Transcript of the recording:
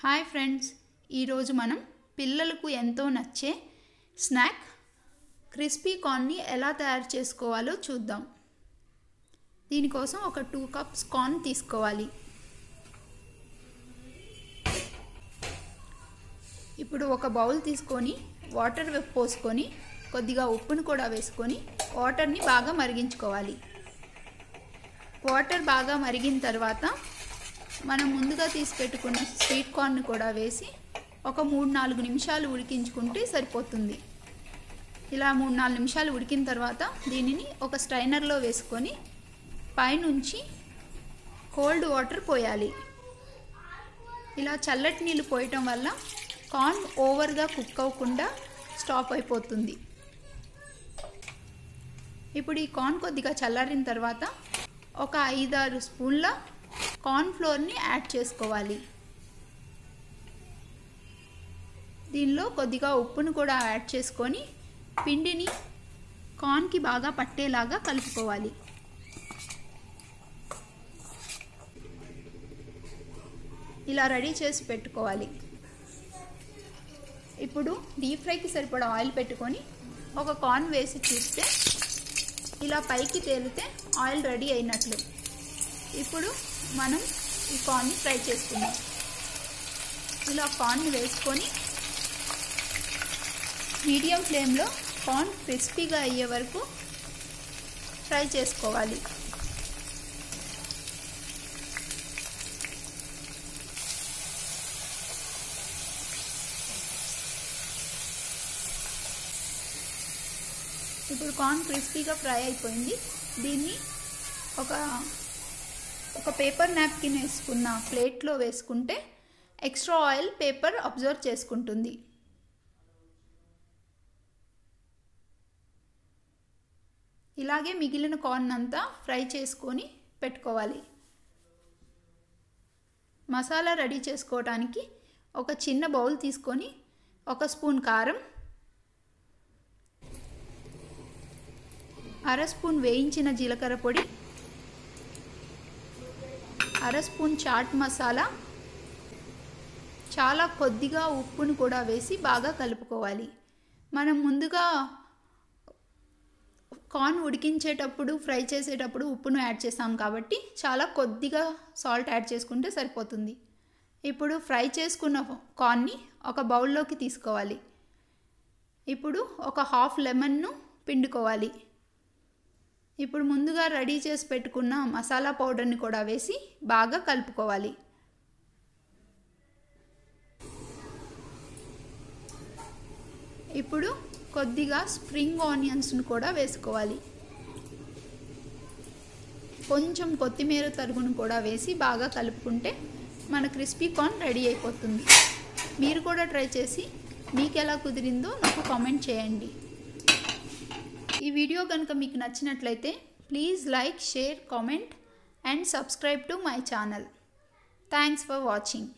Hi friends, ఈరోజు మనం పిల్లలకు ఎంతో నచ్చే స్నాక్ క్రిస్పీ కార్న్ని ఎలా తయారు చేసుకోవాలో చూద్దాం. దీనికోసం ఒక 2 కప్స్ కార్న్ తీసుకోవాలి. ఇప్పుడు ఒక బౌల్ తీసుకొని వాటర్ పోసుకొని కొద్దిగా ఉప్పును కూడా వేసుకొని వాటర్ని బాగా మరిగించుకోవాలి. వాటర్ బాగా మరిగిన తర్వాత మనం ముందుగా తీసి పెట్టుకున్న స్వీట్ కార్న్ కూడా వేసి ఒక 3-4 నిమిషాలు ఉడికించుకుంటే సరిపోతుంది. ఇలా 3-4 నిమిషాలు ఉడికిన తర్వాత దీనిని ఒక స్ట్రైనర్లో వేసుకొని పైనుంచి కోల్డ్ వాటర్ పోయాలి. ఇలా చల్లటి నీళ్ళు పోయటం వల్ల కార్న్ ఓవర్గా కుక్ అవ్వకుండా స్టాప్ అయిపోతుంది. ఇప్పుడు ఈ కార్న్ కొద్దిగా చల్లారిన తర్వాత ఒక 5-6 స్పూన్ల కార్న్ ఫ్లోర్ని యాడ్ చేసుకోవాలి. దీనిలో కొద్దిగా ఉప్పును కూడా యాడ్ చేసుకొని పిండిని కార్న్కి బాగా పట్టేలాగా కలుపుకోవాలి. ఇలా రెడీ చేసి పెట్టుకోవాలి. ఇప్పుడు డీప్ ఫ్రైకి సరిపడా ఆయిల్ పెట్టుకొని ఒక కార్న్ వేసి చూస్తే ఇలా పైకి తేలితే ఆయిల్ రెడీ అయినట్లు. ఇప్పుడు మనం ఈ కార్న్ని ఫ్రై చేసుకుందాం. ఇలా కార్న్ వేసుకొని మీడియం ఫ్లేమ్లో కార్న్ క్రిస్పీగా అయ్యే వరకు ఫ్రై చేసుకోవాలి. ఇప్పుడు కార్న్ క్రిస్పీగా ఫ్రై అయిపోయింది. దీన్ని ఒక పేపర్ నాప్కిన్ వేసుకున్న ప్లేట్లో వేసుకుంటే ఎక్స్ట్రా ఆయిల్ పేపర్ అబ్జర్వ్ చేసుకుంటుంది. ఇలాగే మిగిలిన కార్న్ అంతా ఫ్రై చేసుకొని పెట్టుకోవాలి. మసాలా రెడీ చేసుకోవడానికి ఒక చిన్న బౌల్ తీసుకొని 1 స్పూన్ కారం, 1/2 స్పూన్ వేయించిన జీలకర్ర పొడి, 1/2 స్పూన్ చాట్ మసాలా, చాలా కొద్దిగా ఉప్పును కూడా వేసి బాగా కలుపుకోవాలి. మనం ముందుగా కార్న్ ఉడికించేటప్పుడు ఫ్రై చేసేటప్పుడు ఉప్పును యాడ్ చేసాం కాబట్టి చాలా కొద్దిగా సాల్ట్ యాడ్ చేసుకుంటే సరిపోతుంది. ఇప్పుడు ఫ్రై చేసుకున్న కార్న్ని ఒక బౌల్లోకి తీసుకోవాలి. ఇప్పుడు ఒక హాఫ్ లెమన్ను పిండుకోవాలి. ఇప్పుడు ముందుగా రెడీ చేసి పెట్టుకున్న మసాలా పౌడర్ని కూడా వేసి బాగా కలుపుకోవాలి. ఇప్పుడు కొద్దిగా స్ప్రింగ్ ఆనియన్స్ను కూడా వేసుకోవాలి. కొంచెం కొత్తిమీర తరుగును కూడా వేసి బాగా కలుపుకుంటే మన క్రిస్పీ కార్న్ రెడీ అయిపోతుంది. మీరు కూడా ట్రై చేసి మీకు ఎలా కుదిరిందో నాకు కామెంట్ చేయండి. ఈ వీడియో కనుక మీకు నచ్చినట్లయితే please like, share, comment and subscribe to my channel. Thanks for watching.